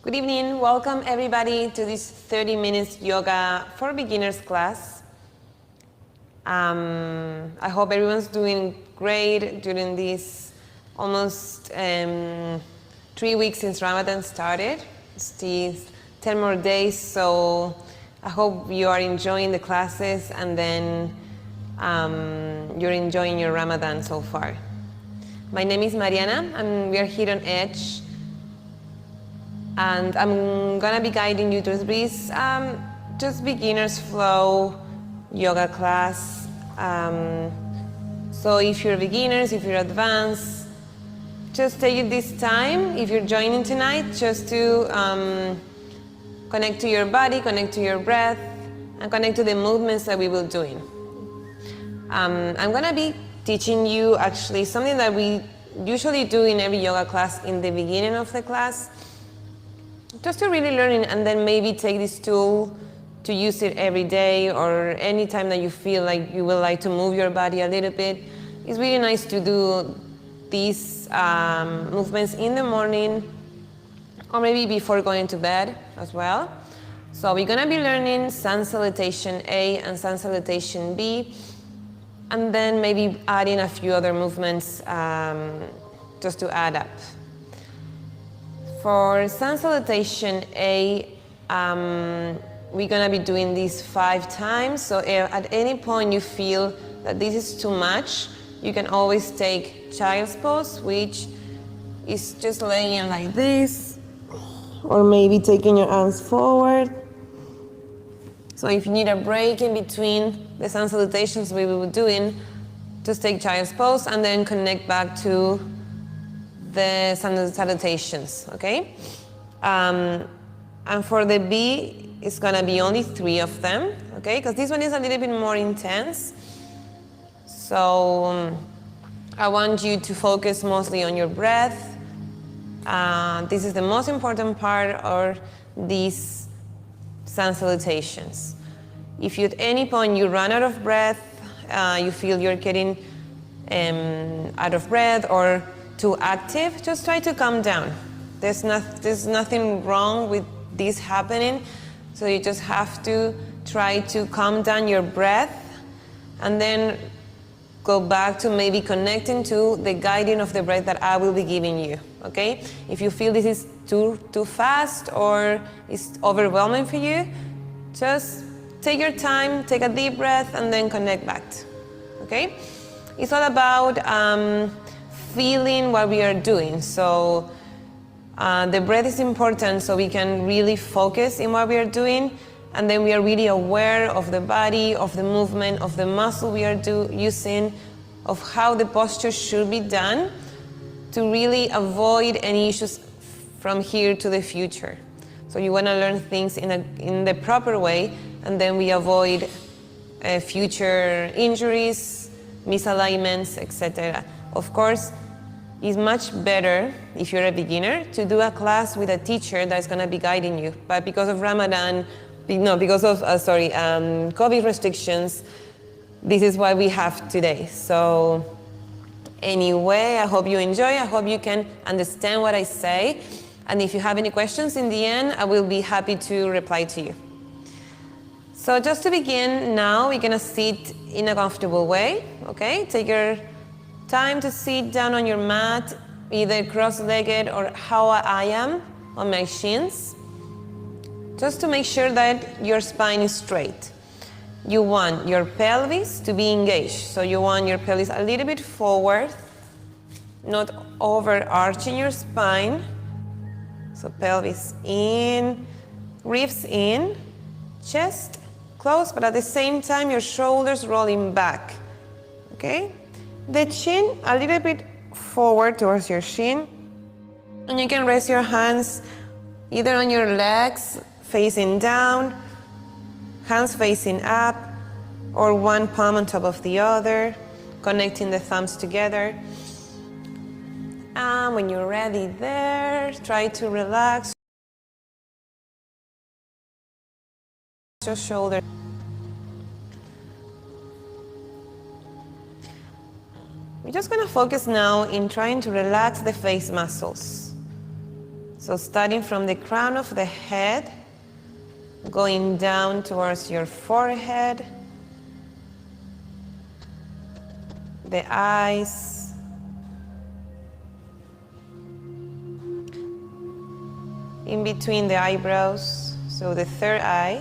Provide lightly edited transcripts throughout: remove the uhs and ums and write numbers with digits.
Good evening, welcome everybody to this 30 minutes yoga for beginners class. I hope everyone's doing great during these almost 3 weeks since Ramadan started. Still 10 more days, so I hope you are enjoying the classes and then you're enjoying your Ramadan so far. My name is Mariana and we are here on Edge. And I'm gonna be guiding you through this just beginner's flow yoga class. So if you're beginners, if you're advanced, just take this time, if you're joining tonight, just to connect to your body, connect to your breath, and connect to the movements that we will doing. I'm gonna be teaching you actually something that we usually do in every yoga class in the beginning of the class, just to really learn it, and then maybe take this tool to use it every day or any time that you feel like you would like to move your body a little bit. It's really nice to do these movements in the morning or maybe before going to bed as well. So we're gonna be learning sun salutation A and sun salutation B, and then maybe adding a few other movements just to add up. For sun salutation A, we're gonna be doing this 5 times. So at any point you feel that this is too much, you can always take child's pose, which is just laying like this, or maybe taking your arms forward. So if you need a break in between the sun salutations we will be doing, just take child's pose and then connect back to the sun salutations, okay? And for the B, it's gonna be only 3 of them, okay? Because this one is a little bit more intense. So I want you to focus mostly on your breath. This is the most important part of these sun salutations. If you at any point you run out of breath, you feel you're getting out of breath or too active, just try to calm down. There's nothing wrong with this happening, so you just have to try to calm down your breath and then go back to maybe connecting to the guiding of the breath that I will be giving you, okay? If you feel this is too fast or it's overwhelming for you, just take your time, take a deep breath and then connect back, okay? It's all about feeling what we are doing. So the breath is important so we can really focus in what we are doing, and then we are really aware of the body, of the movement, of the muscle we are using, of how the posture should be done to really avoid any issues from here to the future. So you want to learn things in the proper way, and then we avoid future injuries, misalignments, etc. Of course, it's much better if you're a beginner to do a class with a teacher that's going to be guiding you. But because of Ramadan, because of COVID restrictions, this is what we have today. So anyway, I hope you enjoy. I hope you can understand what I say. And if you have any questions in the end, I will be happy to reply to you. So just to begin now, we're going to sit in a comfortable way, okay? Take your time to sit down on your mat, either cross-legged or how I am on my shins, just to make sure that your spine is straight. You want your pelvis to be engaged, so you want your pelvis a little bit forward, not overarching your spine. So pelvis in, ribs in, chest close, but at the same time your shoulders rolling back, okay? The chin a little bit forward towards your shin, and you can rest your hands either on your legs facing down, hands facing up, or one palm on top of the other, connecting the thumbs together. And when you're ready there, try to relax your shoulders. We're just going to focus now in trying to relax the face muscles. So starting from the crown of the head, going down towards your forehead, the eyes, in between the eyebrows, so the third eye,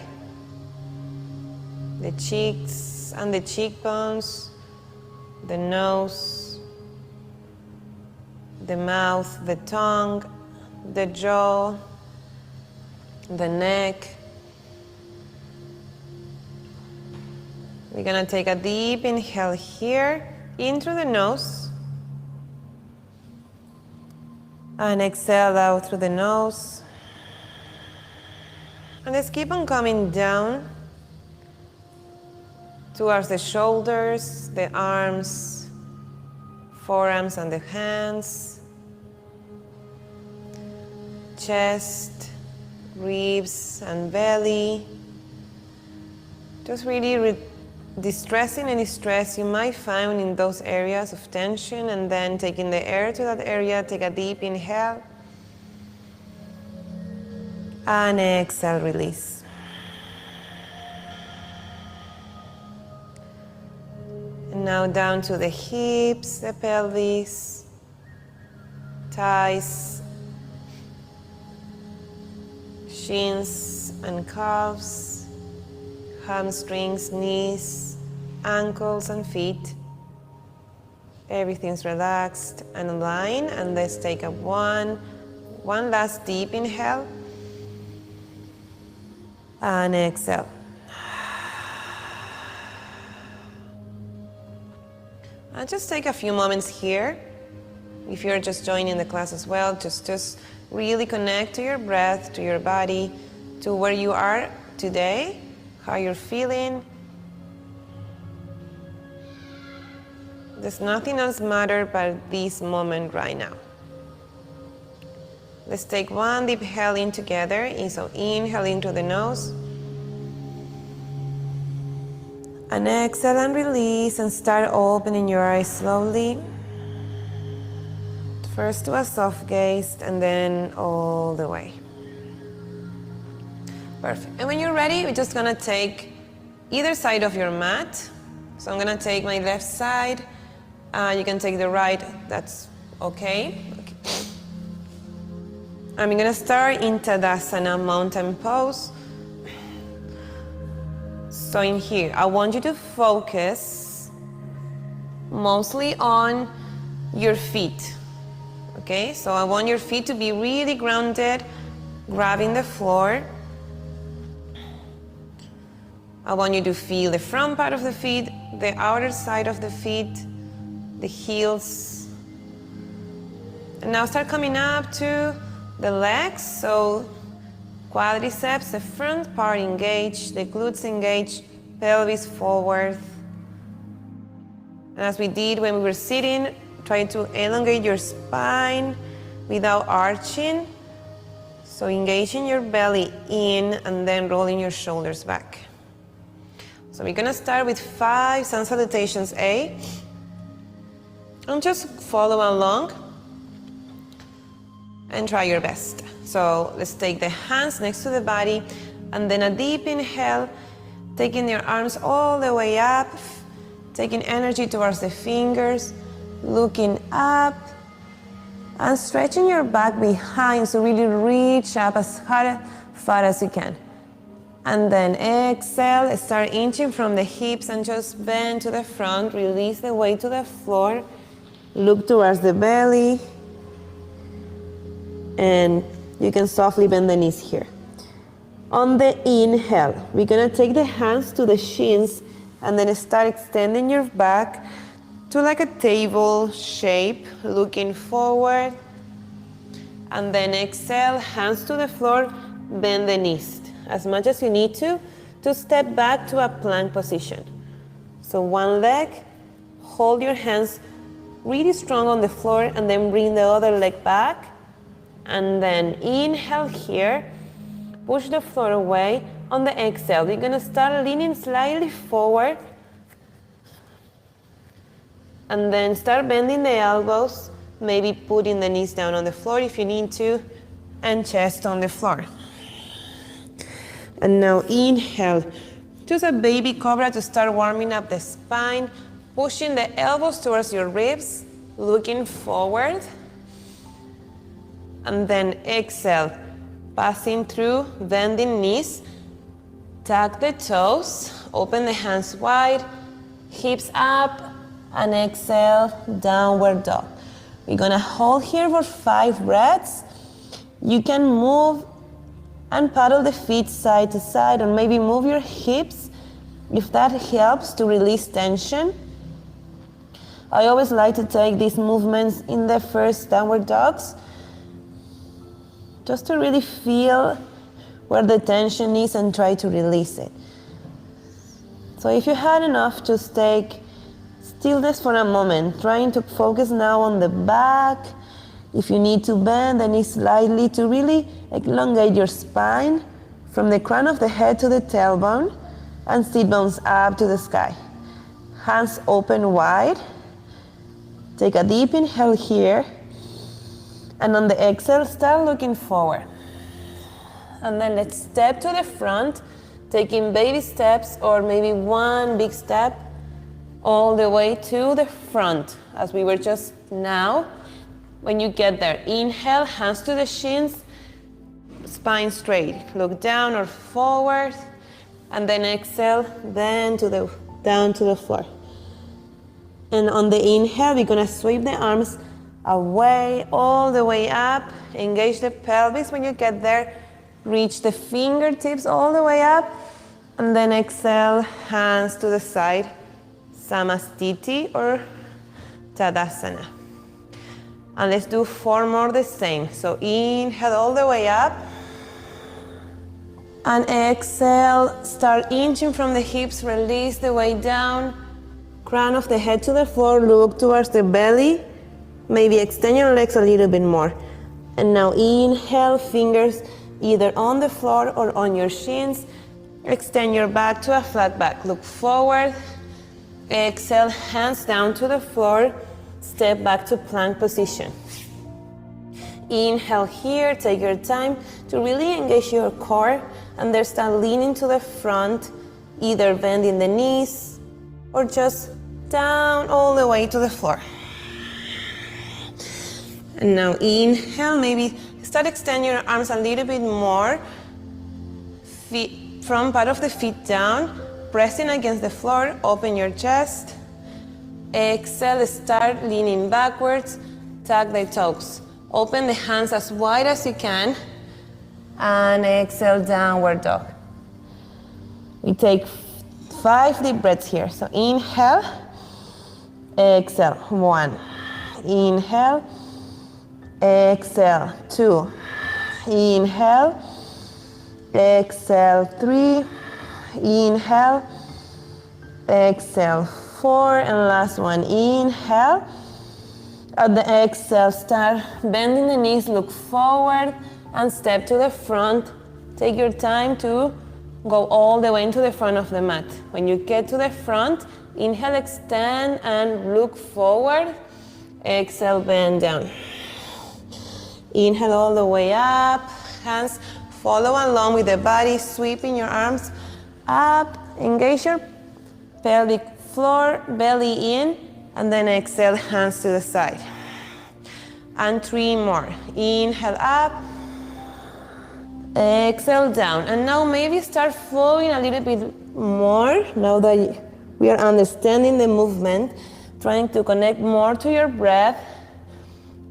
the cheeks and the cheekbones, the nose, the mouth, the tongue, the jaw, the neck. We're gonna take a deep inhale here, in through the nose, and exhale out through the nose. And let's keep on coming down towards the shoulders, the arms, forearms and the hands, chest, ribs and belly. Just really distressing any stress you might find in those areas of tension, and then taking the air to that area. Take a deep inhale and exhale, release. And now down to the hips, the pelvis, thighs, shins and calves, hamstrings, knees, ankles and feet. Everything's relaxed and aligned. And let's take a one last deep inhale and exhale. And just take a few moments here. If you're just joining the class as well, just really connect to your breath, to your body, to where you are today, how you're feeling. There's nothing else matter but this moment right now. Let's take one deep inhale in together. So inhale in through the nose. And exhale and release, and start opening your eyes slowly. First to a soft gaze and then all the way. Perfect. And when you're ready, we're just gonna take either side of your mat. So I'm gonna take my left side. You can take the right, that's okay. I'm gonna start in Tadasana, mountain pose. So in here, I want you to focus mostly on your feet. Okay, so I want your feet to be really grounded, grabbing the floor. I want you to feel the front part of the feet, the outer side of the feet, the heels. And now start coming up to the legs. So quadriceps, the front part engaged, the glutes engaged, pelvis forward. And as we did when we were sitting, try to elongate your spine without arching. So engaging your belly in and then rolling your shoulders back. So we're gonna start with 5 sun salutations A. And just follow along and try your best. So let's take the hands next to the body and then a deep inhale, taking your arms all the way up, taking energy towards the fingers, looking up and stretching your back behind, so really reach up as far as you can. And then exhale, start inching from the hips and just bend to the front, release the weight to the floor, look towards the belly, and you can softly bend the knees here. On the inhale, we're gonna take the hands to the shins and then start extending your back to like a table shape, looking forward. And then exhale, hands to the floor, bend the knees as much as you need to step back to a plank position. So one leg, hold your hands really strong on the floor and then bring the other leg back. And then inhale here, push the floor away. On the exhale, you're gonna start leaning slightly forward and then start bending the elbows, maybe putting the knees down on the floor if you need to, and chest on the floor. And now inhale, just a baby cobra to start warming up the spine, pushing the elbows towards your ribs, looking forward. And then exhale, passing through, bending knees, tuck the toes, open the hands wide, hips up, and exhale, downward dog. We're gonna hold here for 5 breaths. You can move and paddle the feet side to side, or maybe move your hips if that helps to release tension. I always like to take these movements in the first downward dogs, just to really feel where the tension is and try to release it. So if you had enough, just take stillness for a moment, trying to focus now on the back. If you need to bend the knees slightly to really elongate your spine from the crown of the head to the tailbone, and sit bones up to the sky. Hands open wide. Take a deep inhale here. And on the exhale, start looking forward. And then let's step to the front, taking baby steps or maybe one big step all the way to the front, as we were just now. When you get there, inhale, hands to the shins, spine straight. Look down or forward, and then exhale, then down to the floor. And on the inhale, we're gonna sweep the arms away, all the way up. Engage the pelvis when you get there. Reach the fingertips all the way up. And then exhale, hands to the side. Samastiti or Tadasana. And let's do 4 more the same. So inhale all the way up. And exhale, start inching from the hips, release the weight down. Crown of the head to the floor, look towards the belly. Maybe extend your legs a little bit more. And now inhale, fingers either on the floor or on your shins. Extend your back to a flat back. Look forward. Exhale, hands down to the floor. Step back to plank position. Inhale here, take your time to really engage your core, and then start leaning to the front, either bending the knees or just down all the way to the floor. And now inhale, maybe start extending your arms a little bit more. Feet, front part of the feet down, pressing against the floor, open your chest. Exhale, start leaning backwards, tuck the toes. Open the hands as wide as you can, and exhale, downward dog. We take 5 deep breaths here. So inhale, exhale, 1. Inhale, exhale, 2. Inhale, exhale, 3. Inhale, exhale, 4. And last one, inhale. At the exhale, start bending the knees, look forward, and step to the front. Take your time to go all the way into the front of the mat. When you get to the front, inhale, extend, and look forward. Exhale, bend down. Inhale all the way up. Hands follow along with the body, sweeping your arms up. Engage your pelvic floor, belly in, and then exhale, hands to the side. And 3 more. Inhale up. Exhale down. And now maybe start flowing a little bit more. Now that we are understanding the movement, trying to connect more to your breath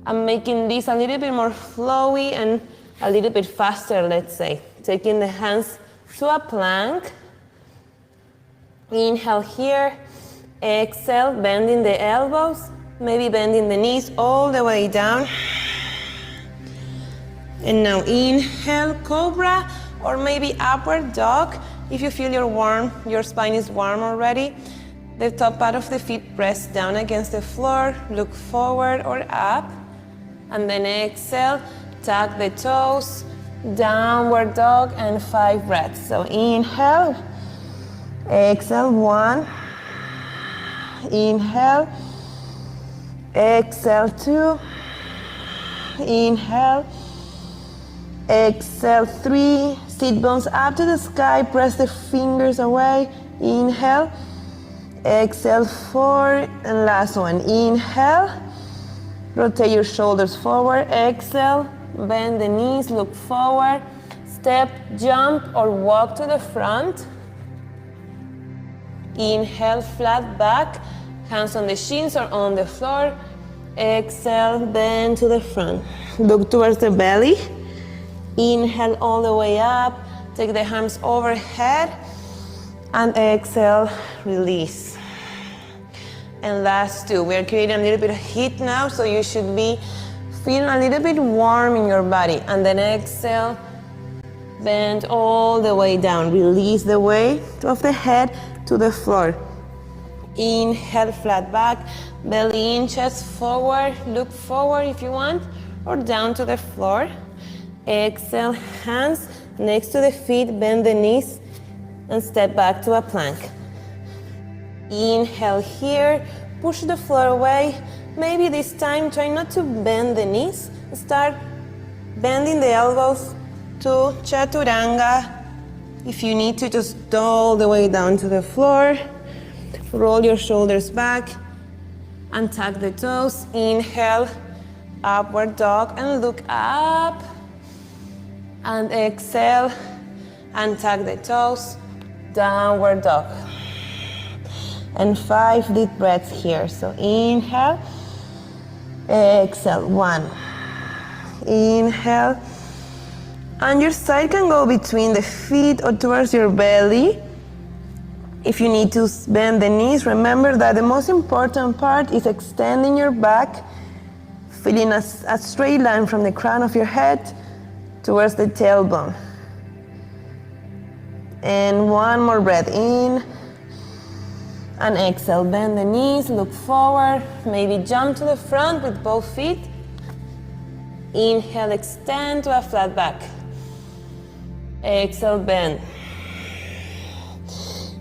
and making this a little bit more flowy and a little bit faster, let's say. Taking the hands to a plank. Inhale here. Exhale, bending the elbows, maybe bending the knees all the way down. And now inhale, cobra, or maybe upward dog. If you feel your spine is warm already. The top part of the feet press down against the floor, look forward or up. And then exhale, tuck the toes, downward dog, and 5 breaths. So inhale, exhale, 1. Inhale, exhale, 2. Inhale, Exhale, 3, sit bones up to the sky, press the fingers away, inhale. Exhale, 4, and last one, inhale. Rotate your shoulders forward, exhale, bend the knees, look forward, step, jump, or walk to the front. Inhale, flat back, hands on the shins or on the floor. Exhale, bend to the front. Look towards the belly. Inhale all the way up, take the arms overhead, and exhale, release. And last two, we're creating a little bit of heat now, so you should be feeling a little bit warm in your body. And then exhale, bend all the way down, release the weight of the head to the floor. Inhale, flat back, belly in, chest forward, look forward if you want, or down to the floor. Exhale, hands next to the feet, bend the knees, and step back to a plank. Inhale here, push the floor away. Maybe this time try not to bend the knees. Start bending the elbows to Chaturanga. If you need to, just all the way down to the floor. Roll your shoulders back and tuck the toes. Inhale, upward dog, and look up. And exhale, and tuck the toes, downward dog. And 5 deep breaths here. So inhale, exhale, 1. Inhale, and your side can go between the feet or towards your belly. If you need to bend the knees, remember that the most important part is extending your back, feeling a straight line from the crown of your head towards the tailbone. And one more breath in. And exhale, bend the knees, look forward, maybe jump to the front with both feet. Inhale, extend to a flat back. Exhale, bend.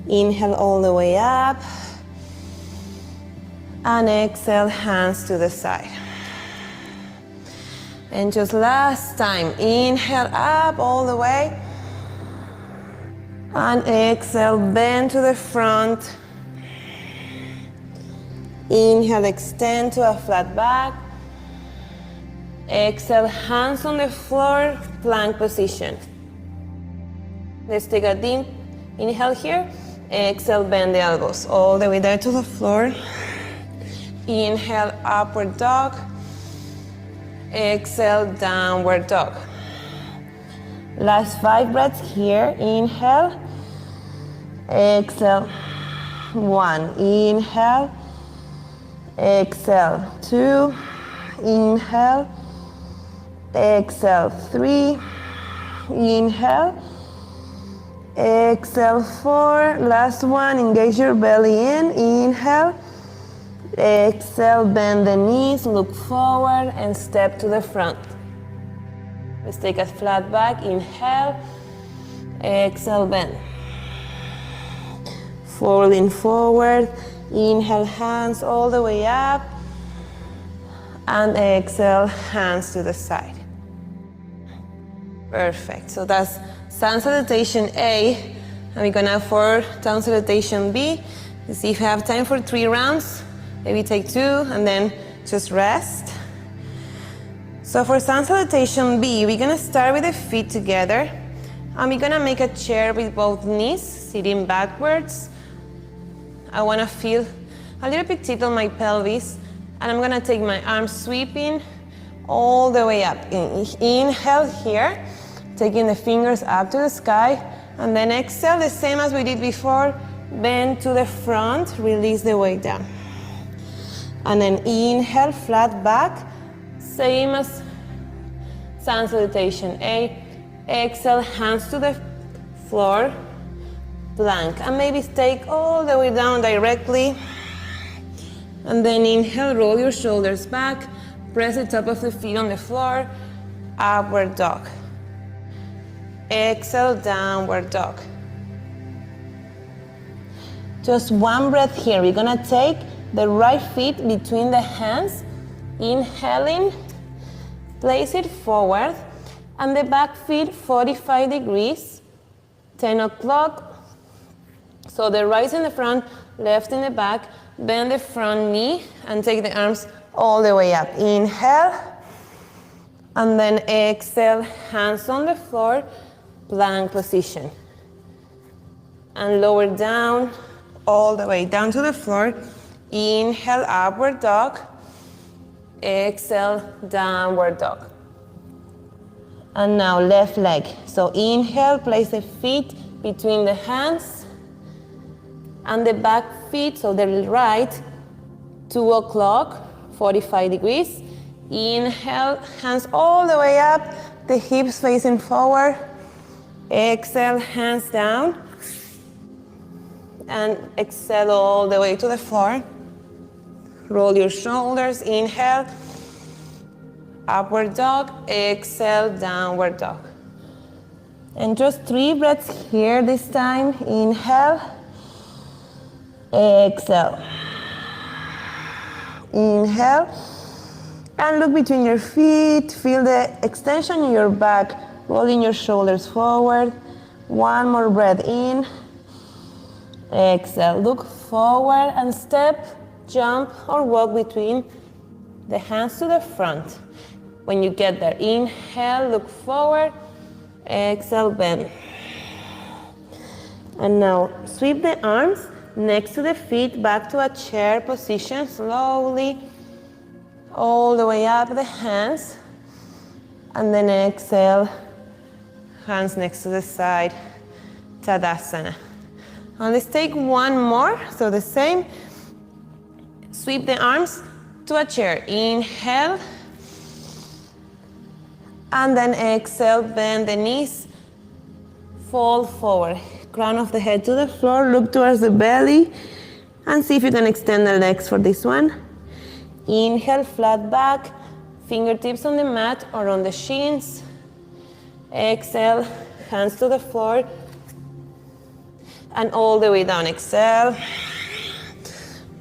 Inhale all the way up. And exhale, hands to the side. And just last time, inhale up all the way. And exhale, bend to the front. Inhale, extend to a flat back. Exhale, hands on the floor, plank position. Let's take a deep inhale here. Exhale, bend the elbows all the way there to the floor. Inhale, upward dog. Exhale, downward dog. Last 5 breaths here. Inhale. Exhale. 1. Inhale. Exhale. 2. Inhale. Exhale. 3. Inhale. Exhale. 4. Last one. Engage your belly in. Inhale. Exhale, bend the knees, look forward, and step to the front. Let's take a flat back. Inhale. Exhale, bend. Falling forward. Inhale, hands all the way up. And exhale, hands to the side. Perfect. So that's sun salutation A. And we're gonna for down salutation B. Let's see if we have time for 3 rounds. Maybe take 2 and then just rest. So for sun salutation B, we're gonna start with the feet together. And we're gonna make a chair with both knees, sitting backwards. I wanna feel a little bit tilt on my pelvis. And I'm gonna take my arms sweeping all the way up. Inhale here, taking the fingers up to the sky. And then exhale, the same as we did before. Bend to the front, release the weight down. And then inhale, flat back, same as sun salutation A. Exhale, hands to the floor, plank. And maybe take all the way down directly. And then inhale, roll your shoulders back, press the top of the feet on the floor, upward dog. Exhale, downward dog. Just one breath here. We're gonna take the right feet between the hands, inhaling, place it forward, And the back feet 45 degrees, 10 o'clock. So the right in the front, left in the back. Bend the front knee and take the arms all the way up. Inhale. And then exhale, hands on the floor, plank position. And lower down, all the way down to the floor. Inhale, upward dog. Exhale, downward dog. And now left leg. So inhale, place the feet between the hands and the back feet, so the right, 2 o'clock, 45 degrees. Inhale, hands all the way up, the hips facing forward. Exhale, hands down. And exhale all the way to the floor. Roll your shoulders, inhale. Upward dog, exhale, downward dog. And just 3 breaths here this time. Inhale, exhale. Inhale, and look between your feet. Feel the extension in your back, rolling your shoulders forward. 1 more breath in. Exhale, look forward and step, jump or walk between the hands to the front. When you get there, inhale, look forward, exhale, bend. And now sweep the arms next to the feet back to a chair position, slowly, all the way up the hands. And then exhale, hands next to the side, Tadasana. And let's take 1 more, so the same. Sweep the arms to a chair. Inhale. And then exhale, bend the knees, fold forward. Crown of the head to the floor, look towards the belly, and see if you can extend the legs for this one. Inhale, flat back, fingertips on the mat or on the shins. Exhale, hands to the floor, and all the way down. Exhale.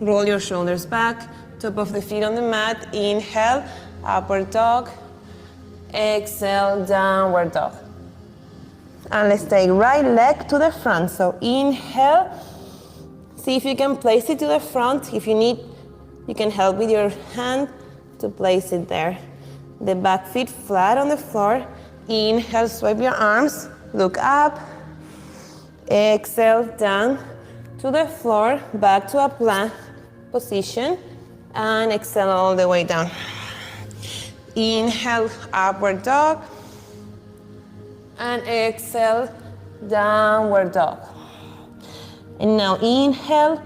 Roll your shoulders back, top of the feet on the mat. Inhale, upward dog. Exhale, downward dog. And let's take right leg to the front. So inhale. See if you can place it to the front. If you need, you can help with your hand to place it there. The back feet flat on the floor. Inhale, swipe your arms, look up. Exhale, down to the floor, back to a plank position, and exhale all the way down. Inhale, upward dog, and exhale, downward dog. And now inhale,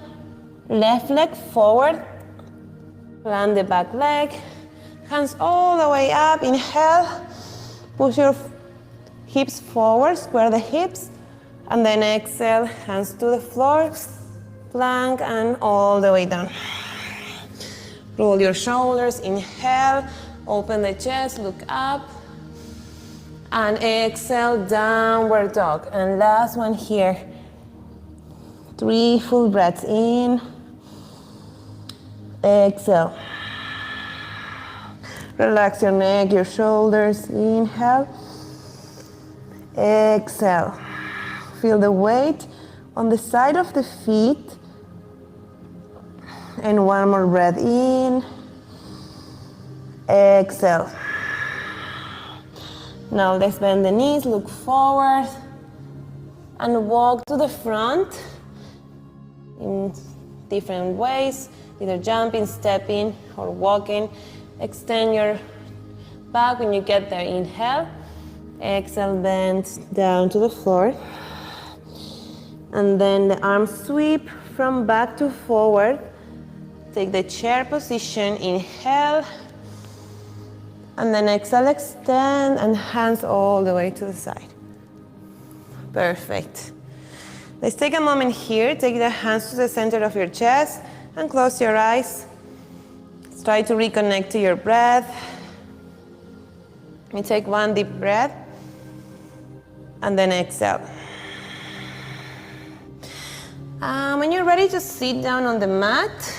left leg forward, plant the back leg, hands all the way up. Inhale, push your hips forward, square the hips. And then exhale, hands to the floor, plank, and all the way down. Roll your shoulders, inhale, open the chest, look up. And exhale, downward dog. And last one here. 3 full breaths in. Exhale. Relax your neck, your shoulders. Inhale. Exhale. Feel the weight on the side of the feet. And 1 more breath in. Exhale. Now let's bend the knees, look forward, and walk to the front in different ways, either jumping, stepping, or walking. Extend your back when you get there. Inhale. Exhale, bend down to the floor. And then the arms sweep from back to forward. Take the chair position. Inhale. And then exhale, extend, and hands all the way to the side. Perfect. Let's take a moment here. Take the hands to the center of your chest and close your eyes. Let's try to reconnect to your breath. You take 1 deep breath and then exhale. When you're ready, just sit down on the mat.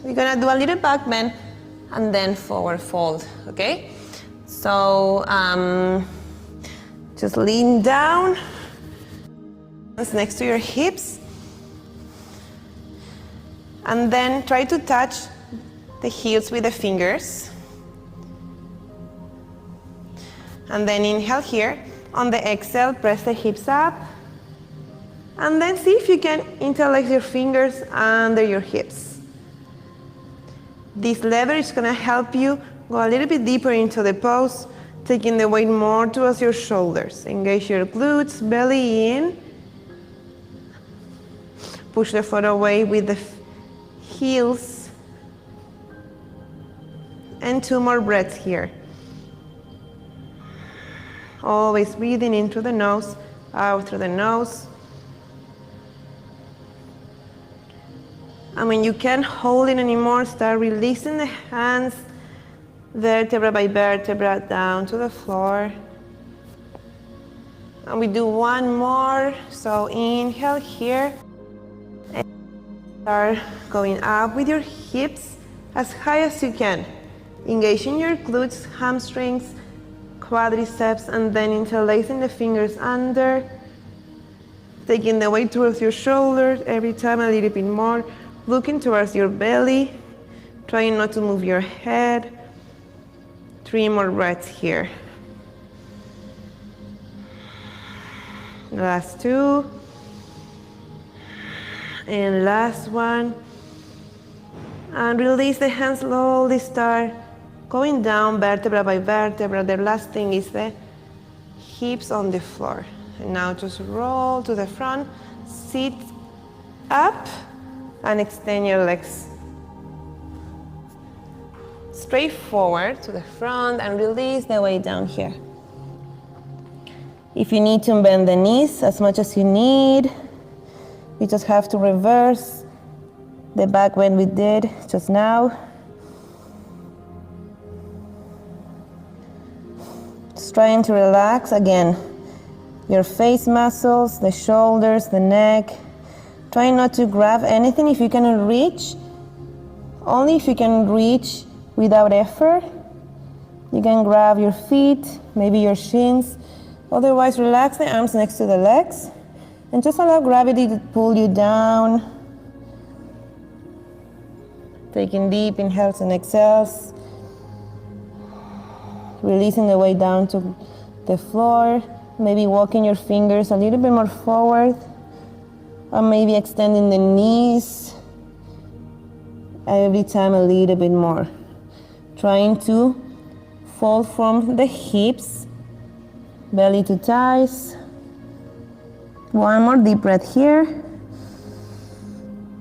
We're gonna do a little back bend and then forward fold, okay? So just lean down, hands next to your hips, and then try to touch the heels with the fingers. And then inhale here. On the exhale, press the hips up. And then see if you can interlace your fingers under your hips. This lever is going to help you go a little bit deeper into the pose, taking the weight more towards your shoulders. Engage your glutes, belly in. Push the foot away with the heels. And 2 more breaths here. Always breathing in through the nose, out through the nose. And when you can't hold it anymore, start releasing the hands, vertebra by vertebra, down to the floor. And we do 1 more. So inhale here. And start going up with your hips as high as you can. Engaging your glutes, hamstrings, quadriceps, and then interlacing the fingers under. Taking the weight towards your shoulders, every time a little bit more. Looking towards your belly, trying not to move your head. 3 more breaths here. Last 2. And last 1. And release the hands slowly, start going down vertebra by vertebra. The last thing is the hips on the floor. And now just roll to the front, sit up, and extend your legs straight forward to the front and release the weight down here. If you need to bend the knees as much as you need, you just have to reverse the back bend we did just now. Just trying to relax again your face muscles, the shoulders, the neck. Try not to grab anything if you cannot reach. Only if you can reach without effort. You can grab your feet, maybe your shins. Otherwise, relax the arms next to the legs and just allow gravity to pull you down. Taking deep inhales and exhales. Releasing the weight down to the floor. Maybe walking your fingers a little bit more forward. Or maybe extending the knees every time a little bit more. Trying to fold from the hips, belly to thighs. 1 more deep breath here.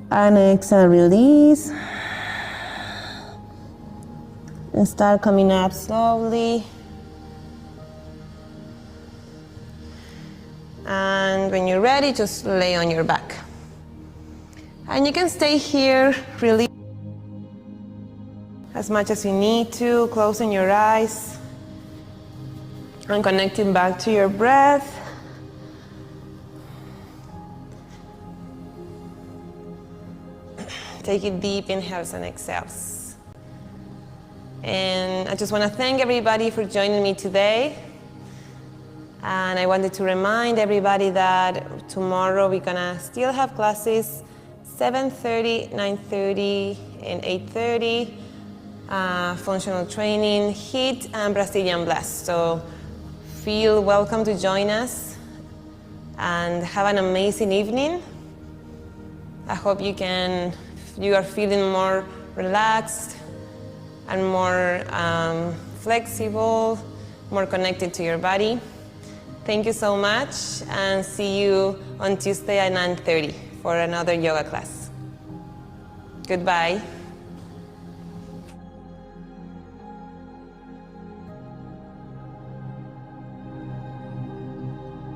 And exhale, release. And start coming up slowly. And when you're ready, just lay on your back. And you can stay here, really, as much as you need to, closing your eyes and connecting back to your breath. Taking deep inhales and exhales. And I just want to thank everybody for joining me today. And I wanted to remind everybody that tomorrow we're gonna still have classes 7:30, 9:30, and 8:30. Functional training, HIIT, and Brazilian Blast. So feel welcome to join us and have an amazing evening. I hope you are feeling more relaxed and more flexible, more connected to your body. Thank you so much, and see you on Tuesday at 9:30 for another yoga class. Goodbye.